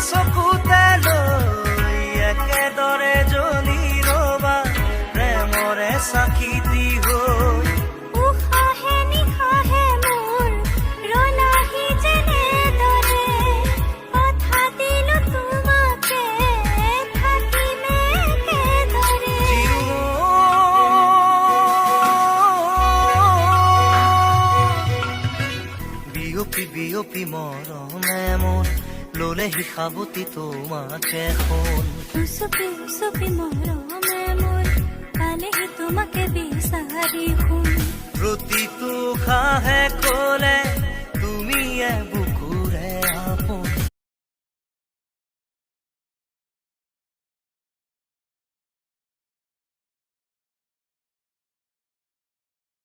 চকুতে লৈ একেদৰে জ্বলি ৰবা প্ৰেমৰে চাকিতি হৈ উশাহে নিশাহে মোৰ ৰলাহি যেনেদৰে কথা দিলো তোমাকে থাকিমে একেদৰে বিয়পি বিয়পি মৰমে মোৰ ললেহি সাৱতি তোমাকে শুন উচপি উচপি মৰমে মোৰ পালেহি তোমাকে বিচাৰি শুন প্ৰতিটো খাহে কলে তুমি